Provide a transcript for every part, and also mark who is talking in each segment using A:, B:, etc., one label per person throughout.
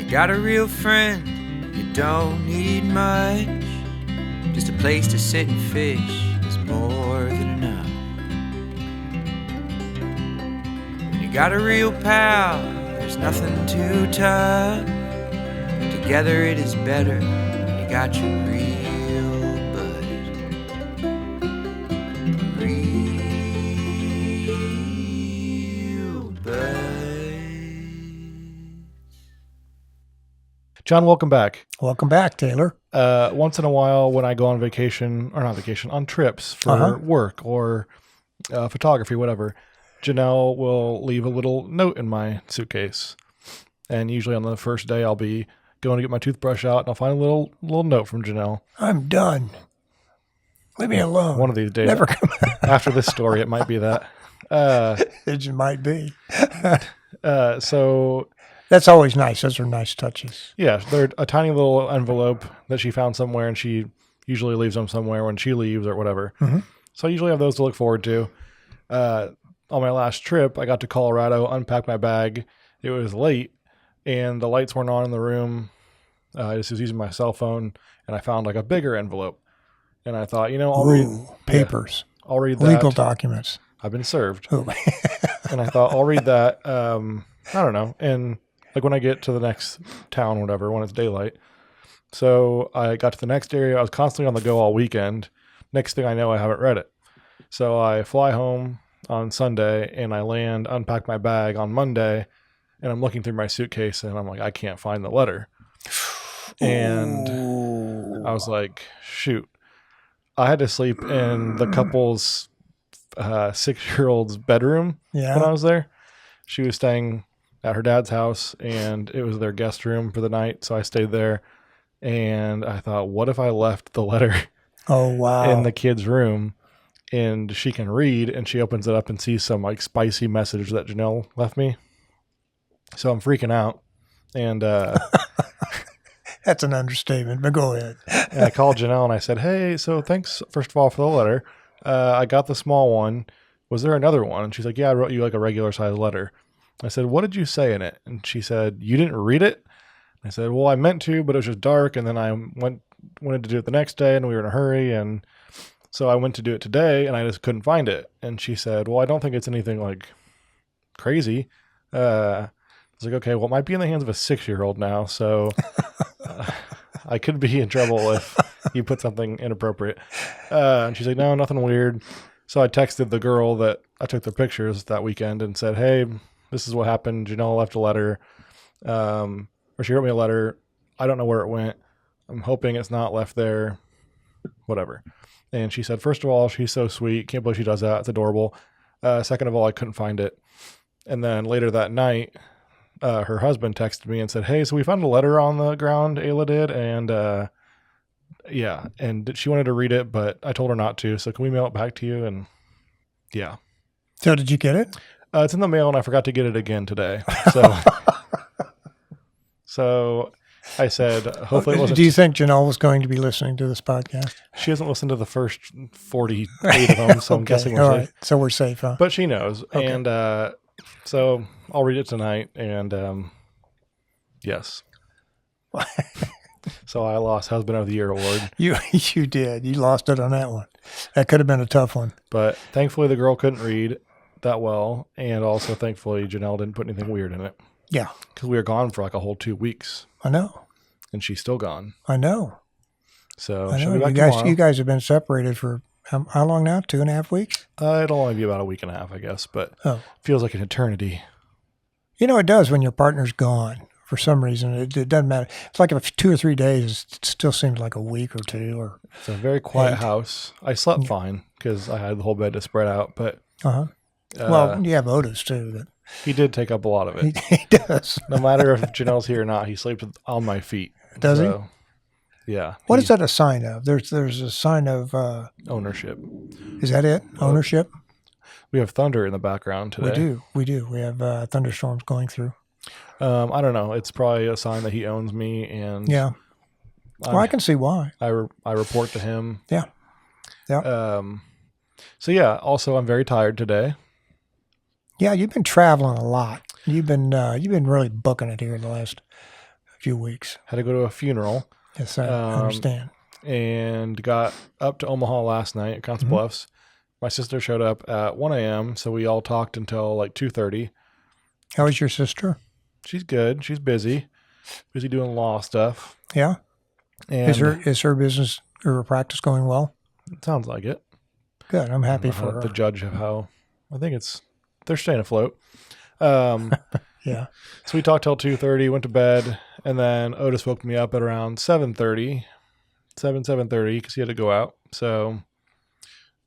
A: you got a real friend, you don't need much. Just a place to sit and fish is more than enough. When you got a real pal, there's nothing too tough. Together it is better when you got your real bud. Real bud.
B: John, welcome back.
C: Welcome back, Taylor.
B: Once in a while when I go on vacation, or not vacation, on trips for work or photography, whatever, Janelle will leave a little note in my suitcase. And usually on the first day I'll be going to get my toothbrush out and I'll find a little note from Janelle.
C: I'm done. Leave me alone.
B: One of these days.
C: Never come
B: After this story, it might be that.
C: It might be.
B: So...
C: That's always nice. Those are nice touches.
B: Yeah, they're a tiny little envelope that she found somewhere, and she usually leaves them somewhere when she leaves or whatever.
C: Mm-hmm.
B: So I usually have those to look forward to. On my last trip, I got to Colorado, unpacked my bag. It was late, and the lights weren't on in the room. I just was using my cell phone, and I found like a bigger envelope. And I thought, I'll read
C: papers.
B: Yeah, I'll read that.
C: Legal documents.
B: I've been served.
C: Ooh.
B: And I thought, I'll read that. I don't know. And like when I get to the next town or whatever, when it's daylight. So I got to the next area. I was constantly on the go all weekend. Next thing I know, I haven't read it. So I fly home on Sunday and I land, unpack my bag on Monday, and I'm looking through my suitcase and I'm like, I can't find the letter. And I was like, shoot. I had to sleep in the couple's 6-year-old's bedroom when I was there. She was staying at her dad's house, and it was their guest room for the night. So I stayed there, and I thought, what if I left the letter in the kid's room, and she can read, and she opens it up and sees some like spicy message that Janelle left me. So I'm freaking out, and
C: That's an understatement, but go ahead.
B: and I called Janelle, and I said, hey, so thanks, first of all, for the letter. I got the small one. Was there another one? And she's like, yeah, I wrote you like a regular size letter. I said, what did you say in it? And she said, you didn't read it? I said, well, I meant to, but it was just dark. And then I wanted to do it the next day, and we were in a hurry. And so I went to do it today, and I just couldn't find it. And she said, well, I don't think it's anything like crazy. I was like, okay, well, it might be in the hands of a 6-year-old now. So I could be in trouble if you put something inappropriate. And she's like, no, nothing weird. So I texted the girl that I took the pictures that weekend and said, hey, this is what happened. Janelle left a letter, or she wrote me a letter. I don't know where it went. I'm hoping it's not left there, whatever. And she said, first of all, she's so sweet. Can't believe she does that. It's adorable. Second of all, I couldn't find it. And then later that night, her husband texted me and said, hey, so we found a letter on the ground, Ayla did. And yeah, and she wanted to read it, but I told her not to. So can we mail it back to you? And yeah.
C: So did you get it?
B: It's in the mail, and I forgot to get it again today. So I said, hopefully it wasn't.
C: Do you think Janelle was going to be listening to this podcast?
B: She hasn't listened to the first 48 of them, so I'm guessing we're safe.
C: Right. So we're safe, huh?
B: But she knows.
C: Okay.
B: And so I'll read it tonight, and yes. So I lost Husband of the Year award.
C: You did. You lost it on that one. That could have been a tough one.
B: But thankfully the girl couldn't read that well, and also thankfully Janelle didn't put anything weird in it.
C: Yeah.
B: Because we were gone for like a whole 2 weeks.
C: I know.
B: And she's still gone.
C: I know.
B: So
C: she'll be back tomorrow. You guys have been separated for how long now? 2.5 weeks?
B: It'll only be about a week and a half, I guess, but feels like an eternity.
C: It does when your partner's gone. For some reason, it doesn't matter. It's like if 2 or 3 days, it still seems like a week or two. Or
B: it's a very quiet house. I slept fine because I had the whole bed to spread out, but
C: well, you have Otis too. That
B: he did take up a lot of it.
C: He does.
B: No matter if Janelle's here or not, he sleeps on my feet.
C: Does he?
B: Yeah.
C: What is that a sign of? There's a sign of
B: ownership.
C: Is that it? Ownership?
B: We have thunder in the background today.
C: We do. We have thunderstorms going through.
B: I don't know. It's probably a sign that he owns me, and
C: yeah. Well, I can see why.
B: I report to him.
C: Yeah.
B: So yeah. Also, I'm very tired today.
C: Yeah, you've been traveling a lot. You've been really booking it here the last few weeks.
B: Had to go to a funeral.
C: Yes, I understand.
B: And got up to Omaha last night at Council Bluffs. My sister showed up at 1 a.m., so we all talked until like 2:30.
C: How is your sister?
B: She's good. She's busy doing law stuff.
C: Yeah.
B: And
C: Is her business or her practice going well?
B: it sounds like it.
C: Good. I'm happy
B: I
C: for her.
B: the judge of how I think they're staying afloat.
C: Yeah.
B: So we talked till 2:30, went to bed, and then Otis woke me up at around 7:30 because he had to go out. So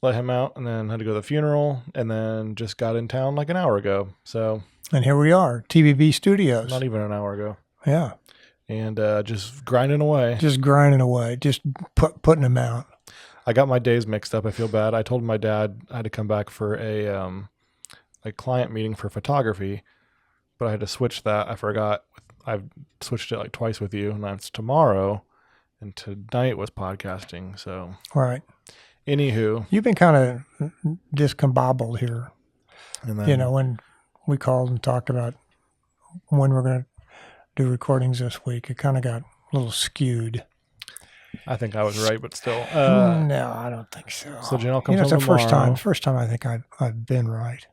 B: let him out, and then had to go to the funeral, and then just got in town like an hour ago. So
C: And here we are, TBB Studios.
B: not even an hour ago.
C: Yeah.
B: And just grinding away.
C: Just grinding away, just putting them out.
B: I got my days mixed up. I feel bad. I told my dad I had to come back for a client meeting for photography, but I had to switch that. I forgot. I've switched it like twice with you, and that's tomorrow, and tonight was podcasting. So,
C: All right.
B: Anywho,
C: You've been kind of discombobbled here.
B: and then,
C: When we called and talked about when we're going to do recordings this week, it kind of got a little skewed.
B: I think I was right, but still.
C: No, I don't think so.
B: So Janelle comes
C: it's
B: home
C: the
B: tomorrow.
C: first time I think I've been right.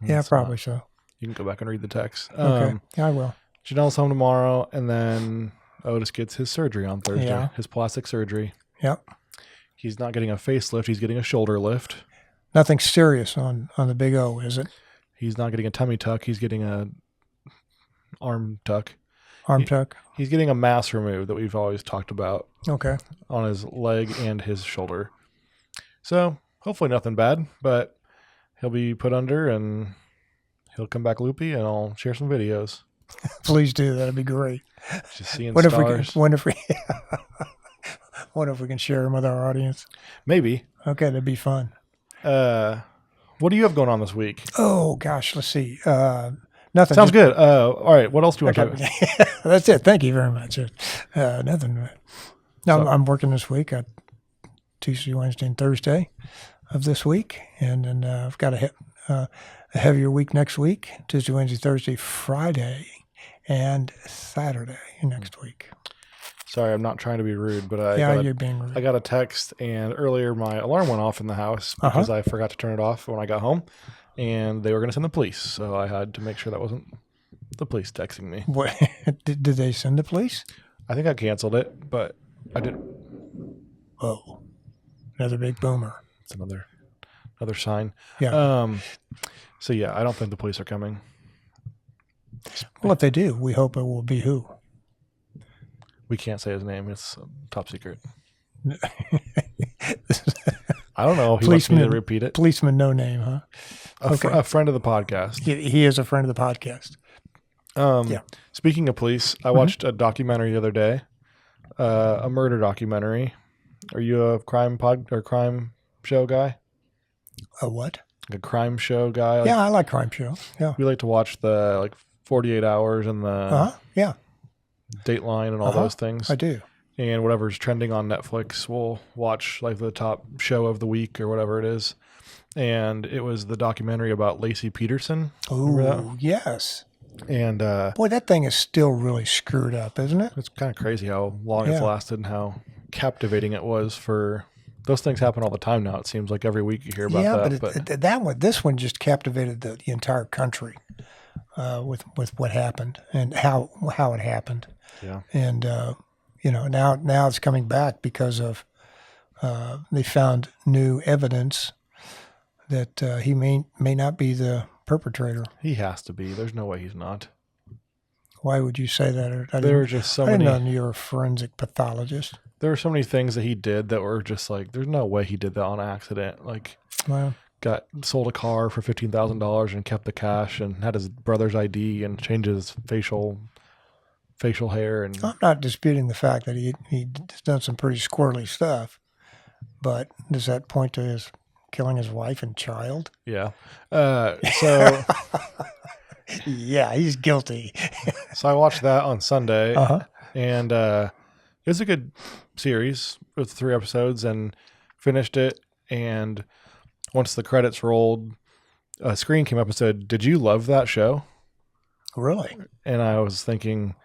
C: Yeah,
B: It's
C: probably
B: not.
C: so.
B: You can go back and read the text.
C: Okay, I will.
B: Janelle's home tomorrow, and then Otis gets his surgery on Thursday.
C: Yeah.
B: His plastic surgery.
C: Yep.
B: He's not getting a facelift. He's getting a shoulder lift.
C: Nothing serious on the big O, is it?
B: He's not getting a tummy tuck. He's getting a arm tuck.
C: Arm tuck.
B: He's getting a mass removed that we've always talked about
C: Okay.
B: on his leg and his shoulder. So hopefully nothing bad, but he'll be put under and he'll come back loopy, and I'll share some videos.
C: Please do. That'd be great.
B: Just seeing
C: What
B: stars.
C: if we can share them with our audience?
B: Maybe.
C: Okay, that'd be fun.
B: What do you have going on this week?
C: Oh gosh, let's see. Nothing.
B: Sounds good. All right. What else do you want to talk about?
C: That's it. Thank you very much. Nothing. No, I'm working this week. Tuesday, Wednesday, and Thursday of this week, and then I've got a heavier week next week. Tuesday, Wednesday, Thursday, Friday, and Saturday next week.
B: Sorry, I'm not trying to be rude, but
C: You're being rude.
B: I got a text, and earlier my alarm went off in the house because I forgot to turn it off when I got home, and they were going to send the police, so I had to make sure that wasn't the police texting me.
C: What did they send the police?
B: I think I canceled it, but I did.
C: Oh, another big boomer.
B: It's another sign.
C: Yeah.
B: So yeah, I don't think the police are coming.
C: Well, if they do, we hope it will be who.
B: We can't say his name. It's top secret. I don't know if he wants me to repeat it.
C: Policeman no name, huh?
B: A friend of the podcast.
C: He is a friend of the podcast. Yeah.
B: Speaking of police, I watched a documentary the other day, a murder documentary. Are you a crime show guy?
C: A what?
B: Like a crime show guy?
C: Yeah, I like crime show. Yeah.
B: We like to watch the 48 Hours and the
C: Yeah,
B: Dateline and all those things.
C: I do.
B: And whatever's trending on Netflix, we'll watch like the top show of the week or whatever it is. And it was the documentary about Lacey Peterson.
C: Oh, yes.
B: And
C: Boy, that thing is still really screwed up, isn't it?
B: it's kind of crazy how long it's lasted and how captivating it was for those things happen all the time now. It seems like every week you hear about that.
C: But this one just captivated the entire country with what happened and how it happened.
B: Yeah.
C: And now it's coming back because of they found new evidence that he may not be the perpetrator.
B: He has to be. There's no way he's not.
C: Why would you say that?
B: There were just so
C: I didn't
B: many.
C: know you're a forensic pathologist.
B: There were so many things that he did that were just like, there's no way he did that on accident. Like,
C: Well,
B: sold a car for $15,000 and kept the cash and had his brother's ID and changed his facial hair. And
C: I'm not disputing the fact that he's done some pretty squirrely stuff, but does that point to his killing his wife and child?
B: yeah. So
C: Yeah, he's guilty.
B: I watched that on Sunday,
C: Uh-huh.
B: and it was a good series with 3 episodes, and finished it. And once the credits rolled, a screen came up and said, "Did you love that show?"
C: Really?
B: And I was thinking,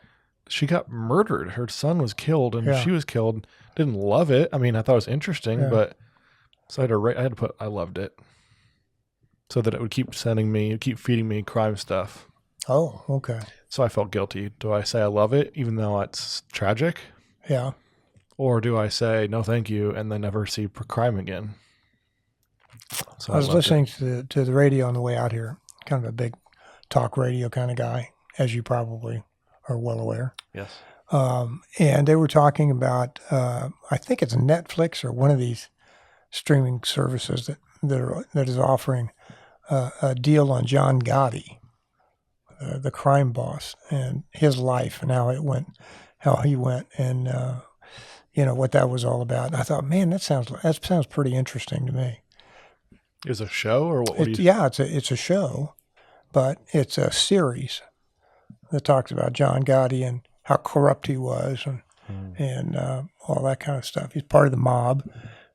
B: she got murdered. Her son was killed, and
C: Yeah.
B: she was killed. Didn't love it. I mean, I thought it was interesting,
C: Yeah.
B: but so I had to put I loved it, so that it would keep feeding me crime stuff.
C: Oh, okay.
B: So I felt guilty. Do I say I love it, even though it's tragic,
C: Yeah.
B: or do I say no, thank you, and then never see crime again? So
C: I was
B: loved
C: listening to the radio on the way out here. Kind of a big talk radio kind of guy, as you probably are well aware.
B: Yes.
C: And they were talking about, I think it's Netflix or one of these streaming services that is offering a deal on John Gotti, the crime boss, and his life and how he went, and what that was all about. And I thought, man, that sounds pretty interesting to me.
B: Is it a show or what?
C: Yeah, it's a show, but it's a series that talks about John Gotti and how corrupt he was and all that kind of stuff. He's part of the mob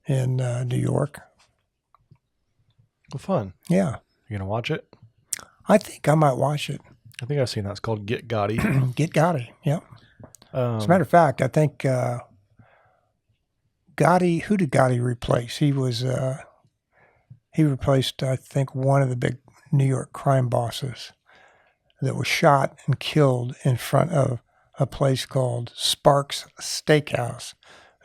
C: in New York.
B: Well, fun.
C: Yeah.
B: You gonna watch it?
C: I think I might watch it.
B: I think I've seen that. It's called Get Gotti.
C: Get Gotti, yeah. As a matter of fact, I think Gotti, who did Gotti replace? He replaced, I think, one of the big New York crime bosses that was shot and killed in front of a place called Sparks Steakhouse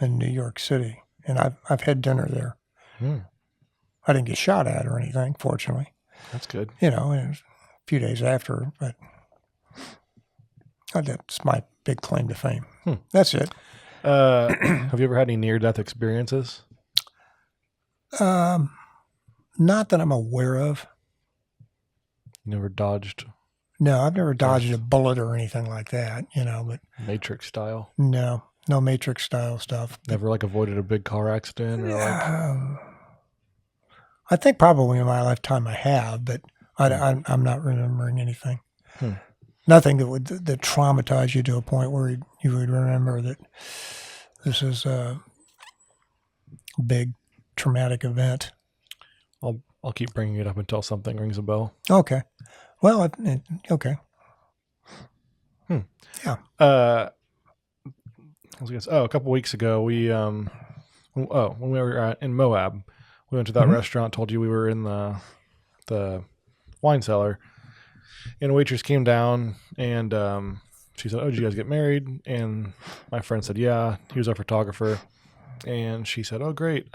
C: in New York City. And I've had dinner there. I didn't get shot at or anything, fortunately.
B: That's good.
C: And it was a few days after, but that's my big claim to fame. That's it.
B: Have you ever had any near-death experiences?
C: Not that I'm aware of.
B: You never dodged
C: No, I've never dodged a bullet or anything like that, but
B: Matrix style?
C: no Matrix style stuff.
B: Never avoided a big car accident or
C: I think probably in my lifetime I have, but I'm not remembering anything. Nothing that traumatized you to a point where you would remember that this is a big traumatic event.
B: I'll keep bringing it up until something rings a bell.
C: Okay. Well, okay. Yeah.
B: I was gonna say, a couple weeks ago, we when we were in Moab, we went to that restaurant. Told you we were in the wine cellar, and a waitress came down and she said, "Oh, did you guys get married?" And my friend said, "Yeah." He was our photographer, and she said, "Oh, great."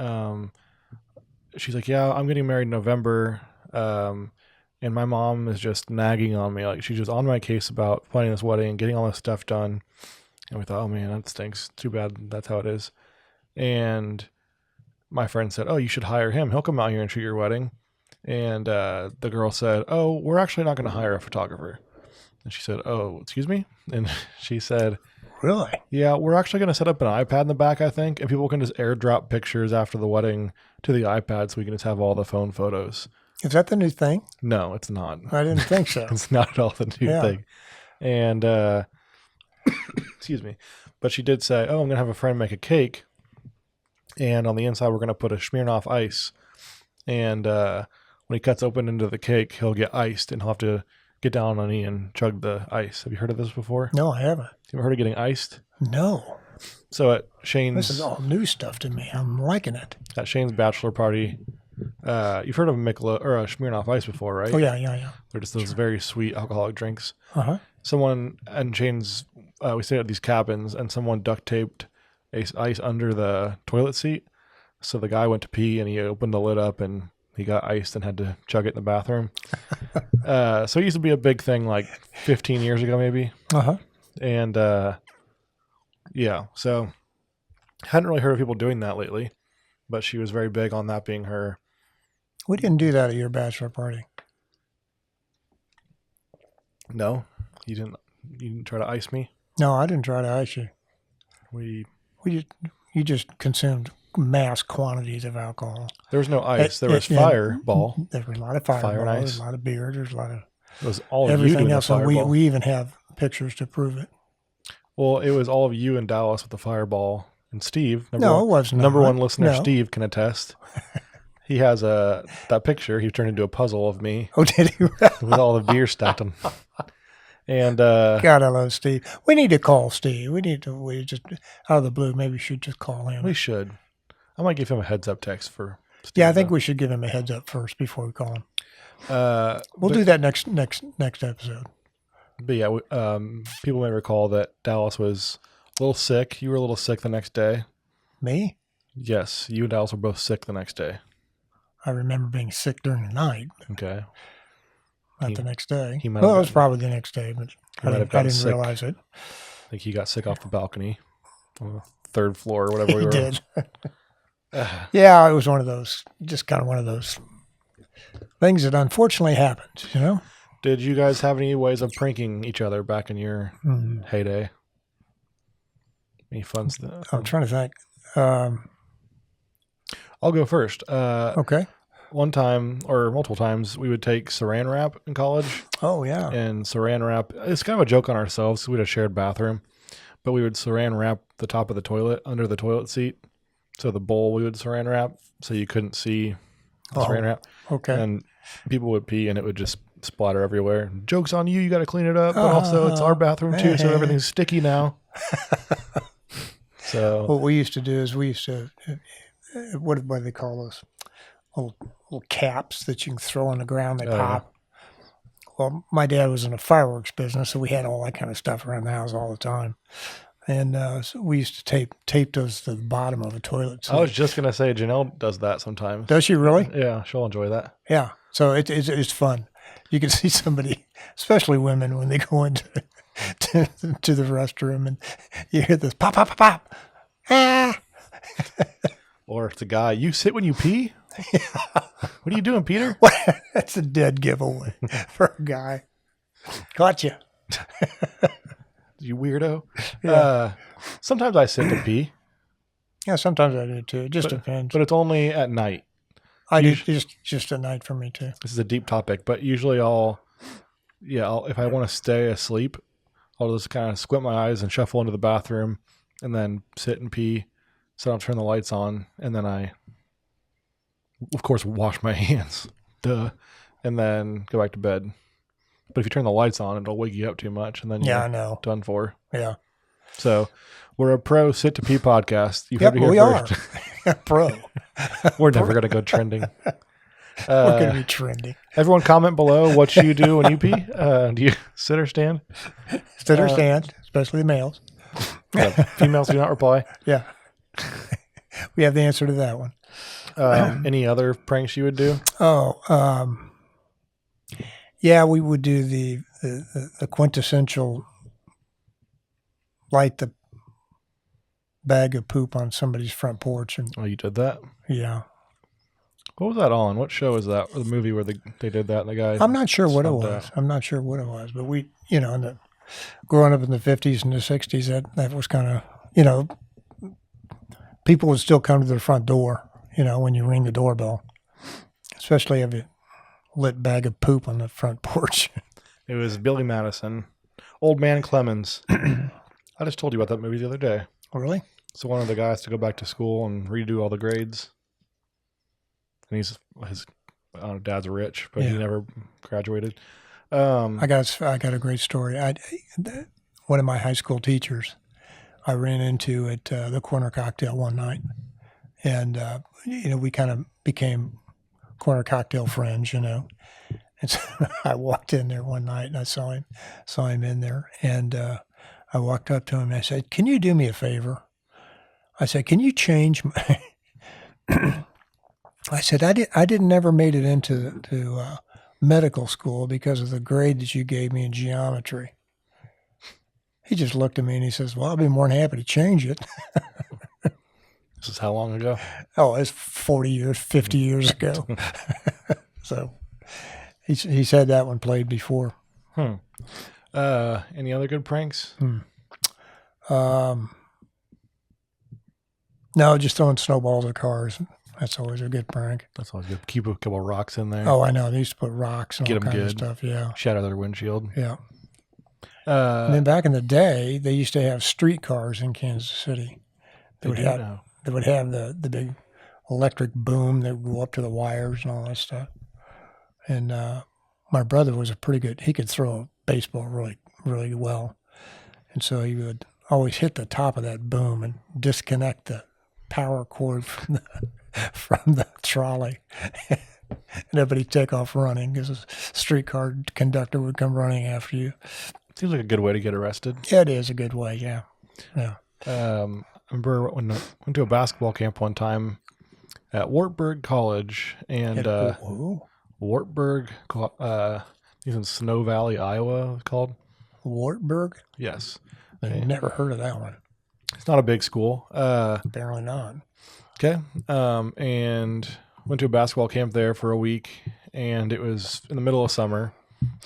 B: She's like, "Yeah, I'm getting married in November." And my mom is just nagging on me. Like, she's just on my case about planning this wedding and getting all this stuff done. And we thought, oh man, that stinks. Too bad that's how it is. And my friend said, oh, you should hire him. He'll come out here and shoot your wedding. And the girl said, oh, we're actually not going to hire a photographer. And she said, oh, excuse me? And she said,
C: really?
B: Yeah, we're actually going to set up an iPad in the back, I think. And people can just airdrop pictures after the wedding to the iPad so we can just have all the phone photos.
C: Is that the new thing?
B: No, it's not.
C: I didn't think so.
B: It's not at all the new thing. And, excuse me. But she did say, oh, I'm going to have a friend make a cake. And on the inside, we're going to put a Smirnoff ice. And when he cuts open into the cake, he'll get iced and he'll have to get down on a knee and chug the ice. Have you heard of this before?
C: No, I haven't.
B: You ever heard of getting iced?
C: No.
B: So at Shane's...
C: This is all new stuff to me. I'm liking it.
B: At Shane's bachelor party... you've heard of a Michelob or a Smirnoff Ice before, right?
C: Oh, yeah.
B: They're just those very sweet alcoholic drinks.
C: Uh-huh.
B: Someone and Shane's, we stayed at these cabins, and someone duct taped ice under the toilet seat. So the guy went to pee, and he opened the lid up, and he got iced and had to chug it in the bathroom. So it used to be a big thing like 15 years ago, maybe.
C: Uh-huh.
B: And yeah, so hadn't really heard of people doing that lately, but she was very big on that being her.
C: We didn't do that at your bachelor party.
B: No, you didn't try to ice me.
C: No, I didn't try to ice you. You just consumed mass quantities of alcohol.
B: There was no ice. There was fireball.
C: There was a lot of fireball.
B: Fire and ice.
C: There's a lot of beer. There's a lot of
B: It was all of you
C: everything
B: doing
C: else.
B: the
C: And
B: fireball.
C: we even have pictures to prove it.
B: Well, it was all of you in Dallas with the fireball. And Steve,
C: It was not.
B: number one listener,
C: No.
B: Steve, can attest. He has that picture. He turned into a puzzle of me
C: Oh, did he?
B: with all the beer stacked on. And
C: God, I love Steve. We need to call Steve. We just out of the blue. Maybe we should just call him.
B: we should. I might give him a heads up text for. Steve,
C: Yeah, I think we should give him a heads up first before we call him. We'll
B: but-
C: do that next episode.
B: But yeah, people may recall that Dallas was a little sick. You were a little sick the next day.
C: Me?
B: Yes, you and Dallas were both sick the next day.
C: I remember being sick during the night,
B: Okay.
C: not the next day.
B: he might
C: Well,
B: have
C: it was
B: gotten-
C: probably the next day, but
B: might have
C: I
B: gotten
C: didn't
B: sick.
C: realize it.
B: I think he got sick off the balcony on the third floor or whatever we
C: He
B: were.
C: did. Yeah, it was one of those, just kind of one of those things that unfortunately happens, you know?
B: Did you guys have any ways of pranking each other back in your heyday? Any fun stuff?
C: I'm trying to think.
B: I'll go first.
C: Okay.
B: One time or multiple times, we would take saran wrap in college.
C: Oh, yeah.
B: And saran wrap, it's kind of a joke on ourselves. We had a shared bathroom, but we would saran wrap the top of the toilet under the toilet seat. So the bowl we would saran wrap so you couldn't see the saran wrap.
C: Okay.
B: And people would pee and it would just splatter everywhere. Joke's on you. You got to clean it up. But also it's our bathroom too. So everything's sticky now. So
C: What we used to do is what do they call those? Little caps that you can throw on the ground. They pop. Well, my dad was in the fireworks business, so we had all that kind of stuff around the house all the time. And so we used to tape those to the bottom of a toilet seat.
B: I was just going to say Janelle does that sometimes.
C: Does she really?
B: Yeah, she'll enjoy that.
C: Yeah. So it's fun. You can see somebody, especially women, when they go into to the restroom and you hear this pop, pop, pop, pop. Ah.
B: Or it's a guy, you sit when you pee? What are you doing, Peter?
C: That's a dead giveaway for a guy. Gotcha.
B: You weirdo.
C: Yeah.
B: Sometimes I sit to pee,
C: Yeah, sometimes I do too. It just depends.
B: but it's only at night.
C: I do just a night for me too.
B: This is a deep topic, but usually if I want to stay asleep, I'll just kind of squint my eyes and shuffle into the bathroom and then sit and pee. So I'll turn the lights on and then I, of course, wash my hands. Duh. And then go back to bed. But if you turn the lights on, it'll wake you up too much and then
C: Yeah,
B: you're
C: I know.
B: done for.
C: Yeah.
B: So we're a pro sit to pee podcast. You've heard it here
C: we
B: first.
C: are. Pro.
B: We're never going to go trending.
C: We're going to be trending.
B: Everyone comment below what you do when you pee. Do you sit or stand?
C: Sit or stand, especially the males.
B: Yeah, females do not reply.
C: Yeah. We have the answer to that one.
B: Any other pranks you would do?
C: Oh, yeah, we would do the quintessential light the bag of poop on somebody's front porch. And
B: Oh, you did that?
C: yeah,
B: What was that on? What show is that? The movie where they did that and the guy...
C: I'm not sure what it
B: slumped
C: was.
B: out.
C: I'm not sure what it was, but we, growing up in the 50s and the 60s, that was kind of, people would still come to their front door, when you ring the doorbell, especially if you lit bag of poop on the front porch.
B: It was Billy Madison. Old Man Clemens. I just told you about that movie the other day.
C: Oh, really?
B: So one of the guys to go back to school and redo all the grades. And his dad's rich, but he
C: Yeah.
B: never graduated.
C: I got a great story. One of my high school teachers, I ran into at the Corner Cocktail one night, and we kind of became Corner Cocktail friends, And so I walked in there one night and I saw him in there, and I walked up to him and I said, "Can you do me a favor?" I said, "Can you change my?" I said, I didn't never made it into medical school because of the grade that you gave me in geometry. He just looked at me and he says, "Well, I'll be more than happy to change it."
B: This is how long ago?
C: Oh, it's 40 years, 50 years ago. So he said that one played before.
B: Any other good pranks?
C: No, just throwing snowballs at cars. That's always a good prank.
B: That's always good. Keep a couple of rocks in there.
C: Oh, I know. They used to put rocks and
B: Get
C: all
B: 'em
C: kinds of
B: good.
C: stuff. Yeah.
B: Shatter their windshield.
C: Yeah. And then back in the day, they used to have streetcars in Kansas City. They would have the big electric boom that would go up to the wires and all that stuff. And my brother was he could throw a baseball really, really well. And so he would always hit the top of that boom and disconnect the power cord from the trolley. And everybody take off running because a streetcar conductor would come running after you.
B: Seems like a good way to get arrested.
C: It is a good way, yeah. Yeah.
B: I remember when I went to a basketball camp one time at Wartburg College, and Wartburg, he's in Snow Valley, Iowa, it's called.
C: Wartburg?
B: Yes.
C: I've never heard of that one.
B: It's not a big school.
C: Apparently not.
B: Okay. And went to a basketball camp there for a week, and it was in the middle of summer,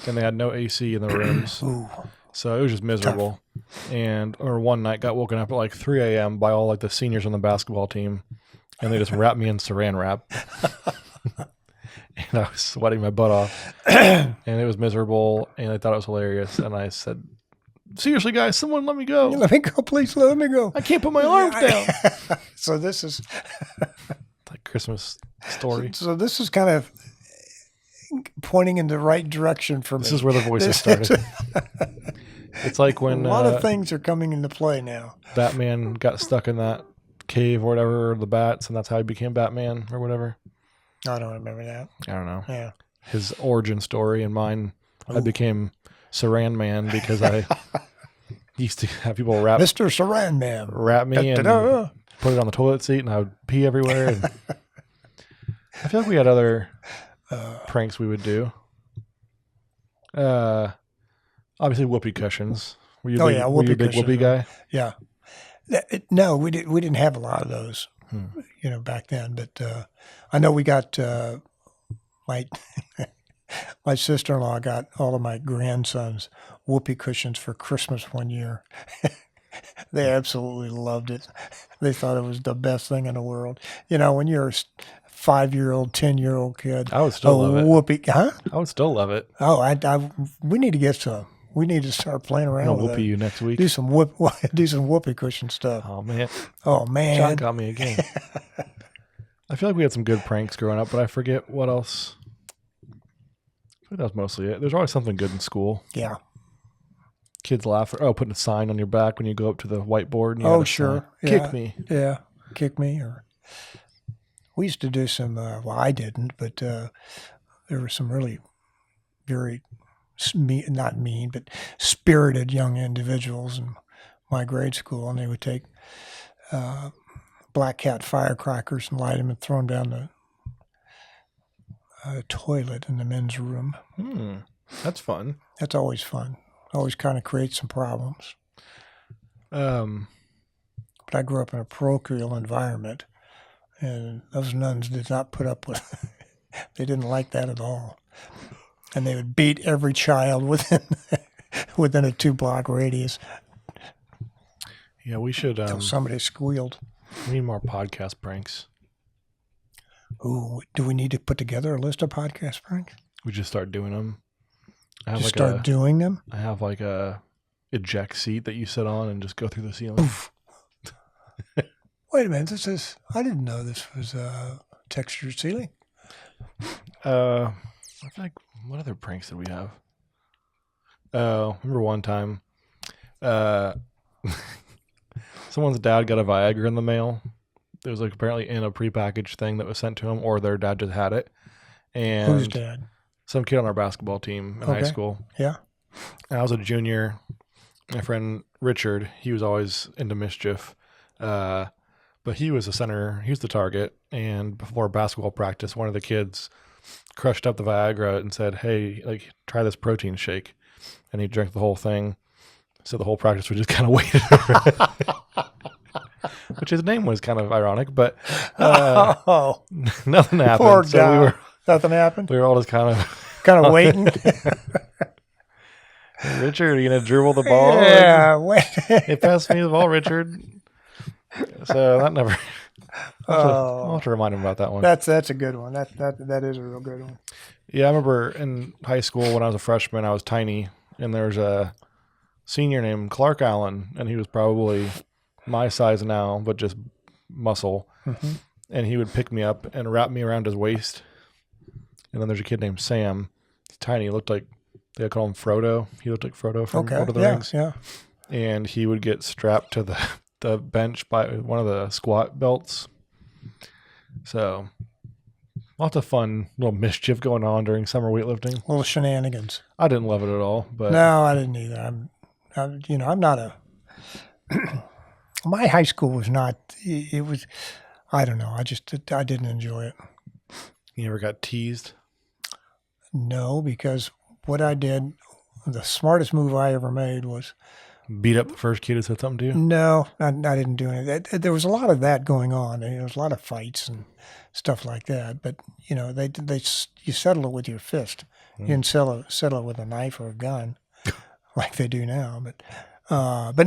B: and they had no AC in the rooms.
C: Ooh.
B: So it was just miserable. Or one night got woken up at like 3 a.m. by all like the seniors on the basketball team, and they just wrapped me in saran wrap. And I was sweating my butt off, and it was miserable, and I thought it was hilarious. And I said, seriously, guys, someone let me go.
C: Let me go, please. Let me go.
B: I can't put my arms down.
C: So this is
B: like Christmas story.
C: So this is kind of pointing in the right direction for me.
B: This is where the voices started. It's like when
C: a lot of things are coming into play now.
B: Batman got stuck in that cave or whatever, or the bats, and that's how he became Batman or whatever.
C: I don't remember that.
B: I don't know.
C: Yeah.
B: His origin story and mine, I became Saran Man because I used to have people wrap
C: Mr. Saran Man.
B: Wrap me and put it on the toilet seat, and I would pee everywhere. And I feel like we had other pranks we would do. Obviously, whoopee cushions. Were you a big whoopee guy?
C: Yeah. No, we didn't have a lot of those, back then. But I know we got my sister-in-law got all of my grandsons whoopee cushions for Christmas one year. They absolutely loved it. They thought it was the best thing in the world. When you're a 5-year-old, 10-year-old kid,
B: I would still love it.
C: Whoopee, huh?
B: I would still love it.
C: Oh, we need to get some. We need to start playing around with
B: whoopee
C: that.
B: You next week.
C: Do some whoopee cushion stuff.
B: Oh man.
C: John
B: got me again. I feel like we had some good pranks growing up, but I forget what else. I think that was mostly it. There's always something good in school.
C: Yeah.
B: Kids laugh. Putting a sign on your back when you go up to the whiteboard. And
C: sure.
B: Kick me.
C: Yeah. Kick me. Or we used to do some, I didn't, but there were some really very not mean, but spirited young individuals in my grade school, and they would take black cat firecrackers and light them and throw them down the toilet in the men's room.
B: That's fun.
C: That's always fun. Always kind of creates some problems. But I grew up in a parochial environment, and those nuns did not put up with they didn't like that at all. And they would beat every child within a 2-block radius.
B: Yeah, we should.
C: Until somebody squealed.
B: We need more podcast pranks.
C: Ooh, do we need to put together a list of podcast pranks?
B: We just start doing them.
C: Doing them?
B: I have like a eject seat that you sit on and just go through the ceiling.
C: Wait a minute, I didn't know this was textured ceiling.
B: I feel like, what other pranks did we have? Remember one time, someone's dad got a Viagra in the mail. It was like apparently in a prepackaged thing that was sent to him, or their dad just had it. And
C: whose dad?
B: Some kid on our basketball team in high school.
C: Yeah.
B: And I was a junior. My friend Richard, he was always into mischief. But he was the center. He was the target. And before basketball practice, one of the kids crushed up the Viagra and said, hey, like, try this protein shake. And he drank the whole thing. So the whole practice we just kind of waited. Which his name was kind of ironic, but nothing happened.
C: Poor guy. Nothing happened?
B: We were all just kind
C: of waiting.
B: Richard, are you going to dribble the ball?
C: Yeah. Wait.
B: Hey, pass me the ball, Richard. So that never... I'll have to remind him about that one.
C: That's a good one. That is a real good one.
B: Yeah, I remember in high school when I was a freshman, I was tiny, and there was a senior named Clark Allen, and he was probably my size now, but just muscle.
C: Mm-hmm.
B: And he would pick me up and wrap me around his waist. And then there's a kid named Sam. He's tiny. He looked like They call him Frodo. He looked like Frodo from
C: Okay.
B: Lord of the
C: Yeah.
B: Rings.
C: Yeah.
B: And he would get strapped to the bench by one of the squat belts. So lots of fun little mischief going on during summer weightlifting.
C: Little shenanigans.
B: I didn't love it at all, but
C: No, I didn't either. I'm not a. My high school was not. It was. I don't know. I didn't enjoy it.
B: you never got teased.
C: No, because what I did, the smartest move I ever made was
B: Beat up the first kid who said something to you.
C: no, I didn't do any. There was a lot of that going on. There was a lot of fights and stuff like that. But you settle it with your fist. You didn't settle it with a knife or a gun, like they do now. But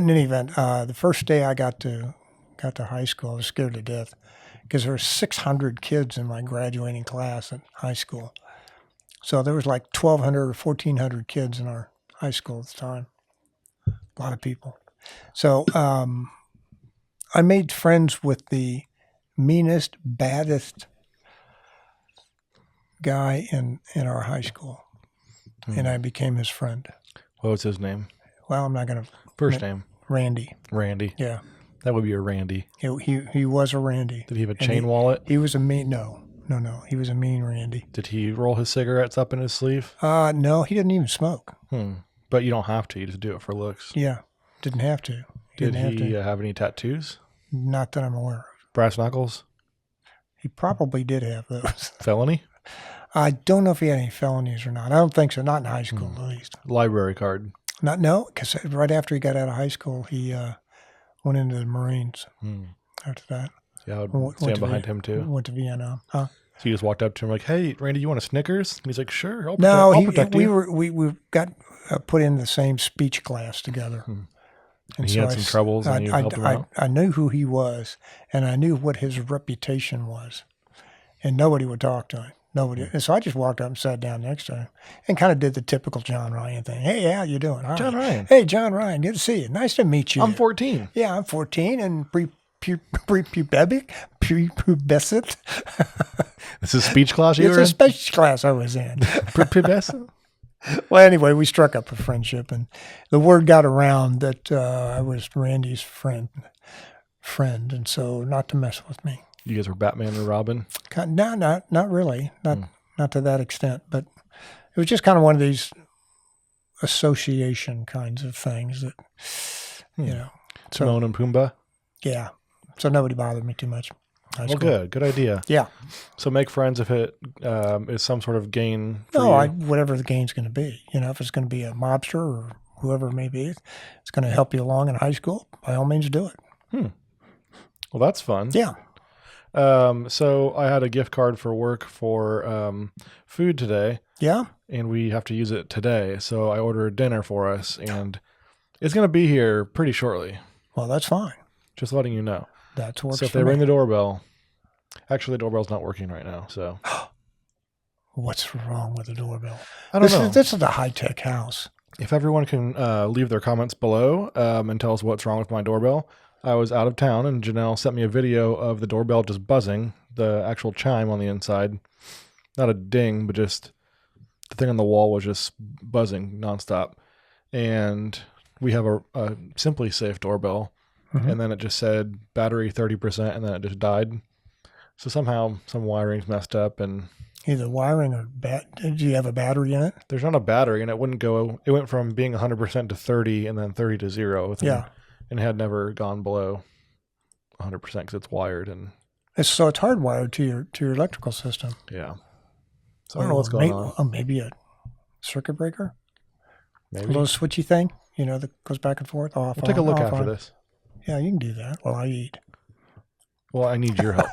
C: in any event, the first day I got to high school, I was scared to death because there were 600 kids in my graduating class at high school. So there was like 1,200 or 1,400 kids in our high school at the time. A lot of people. So I made friends with the meanest, baddest guy in our high school, and I became his friend.
B: What was his name?
C: Well, I'm not going to.
B: First name?
C: Randy.
B: Randy.
C: Yeah.
B: That would be a Randy.
C: He was a Randy.
B: Did he have a chain wallet?
C: He was a mean. No. He was a mean Randy.
B: Did he roll his cigarettes up in his sleeve?
C: No, he didn't even smoke.
B: But you don't have to. You just do it for looks.
C: Yeah, didn't have to.
B: Did
C: Didn't
B: he
C: have to.
B: have any tattoos?
C: Not that I'm aware of.
B: Brass knuckles?
C: He probably did have those.
B: Felony?
C: I don't know if he had any felonies or not. I don't think so. Not in high school, at least.
B: Library card?
C: Because right after he got out of high school, he went into the Marines. After that,
B: Yeah, I would stand behind him too.
C: Went to Vietnam. Huh?
B: So you just walked up to him like, "Hey, Randy, you want a Snickers?" And he's like, "Sure, I'll protect
C: we
B: you."
C: we got put in the same speech class together.
B: And he had some troubles, and you helped him out.
C: I knew who he was, and I knew what his reputation was, and nobody would talk to him. Nobody. And so I just walked up and sat down next to him, and kind of did the typical John Ryan thing. Hey, how you doing? Hi.
B: John Ryan.
C: Hey, John Ryan. Good to see you. Nice to meet you.
B: I'm 14.
C: Yeah, I'm 14 and prepubescent.
B: This is speech class you
C: It's
B: were
C: a
B: in?
C: speech class I was in.
B: Prepubescent?
C: Well, anyway, we struck up a friendship, and the word got around that I was Randy's friend, and so not to mess with me.
B: You guys were Batman and Robin?
C: No, not really, not to that extent, but it was just kind of one of these association kinds of things that, So
B: Timon and Pumbaa?
C: yeah, so nobody bothered me too much.
B: Well, good idea.
C: Yeah.
B: So make friends if it is some sort of gain for you.
C: Whatever the game's going to be. If it's going to be a mobster or whoever it may be, it's going to help you along in high school, by all means do it.
B: Well, that's fun.
C: Yeah.
B: So I had a gift card for work for food today.
C: Yeah?
B: And we have to use it today. So I ordered dinner for us, and it's going to be here pretty shortly.
C: Well, that's fine.
B: Just letting you know.
C: That works
B: So if
C: for
B: they
C: me.
B: ring the doorbell, actually the doorbell's not working right now. So
C: What's wrong with the doorbell?
B: I don't know.
C: This is a high-tech house.
B: If everyone can leave their comments below and tell us what's wrong with my doorbell. I was out of town, and Janelle sent me a video of the doorbell just buzzing, the actual chime on the inside. Not a ding, but just the thing on the wall was just buzzing nonstop. And we have a Simply Safe doorbell, and then it just said battery 30%, and then it just died. So somehow some wiring's messed up, and
C: Either wiring or do you have a battery in it?
B: there's not a battery, and it wouldn't go. It went from being 100% to 30, and then 30 to 0.
C: Yeah.
B: And had never gone below 100% because it's wired, and
C: It's hardwired to your electrical system.
B: yeah. So I don't know what's going on.
C: Oh, maybe a circuit breaker?
B: Maybe
C: A little switchy thing, that goes back and forth. Off.
B: we'll take a look
C: off,
B: after
C: on.
B: this.
C: Yeah, you can do that while I eat.
B: Well, I need your help.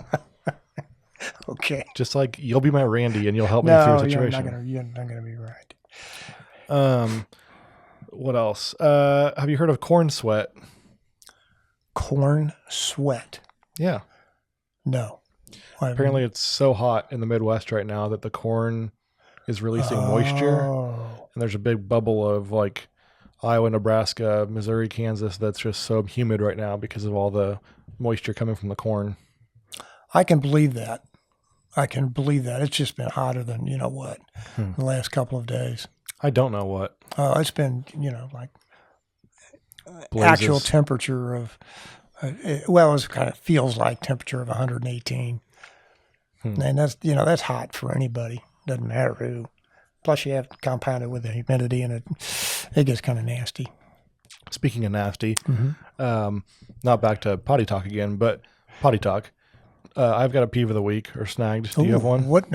C: Okay.
B: Just like you'll be my Randy, and you'll help me through a situation.
C: You're not gonna be right.
B: What else? Have you heard of corn sweat?
C: Corn sweat.
B: Yeah.
C: No.
B: Apparently, it's so hot in the Midwest right now that the corn is releasing moisture,
C: Oh.
B: and there's a big bubble of like Iowa, Nebraska, Missouri, Kansas that's just so humid right now because of all the moisture coming from the corn.
C: I can believe that. It's just been hotter than the last couple of days.
B: I don't know what.
C: It's been, like
B: Blazes.
C: actual temperature of, it was kind of feels like temperature of 118. And that's hot for anybody. Doesn't matter who. Plus you have compounded with the humidity and it gets kind of nasty.
B: Speaking of nasty, not back to potty talk again, but potty talk. I've got a peeve of the week or snagged. Do you have one?
C: What?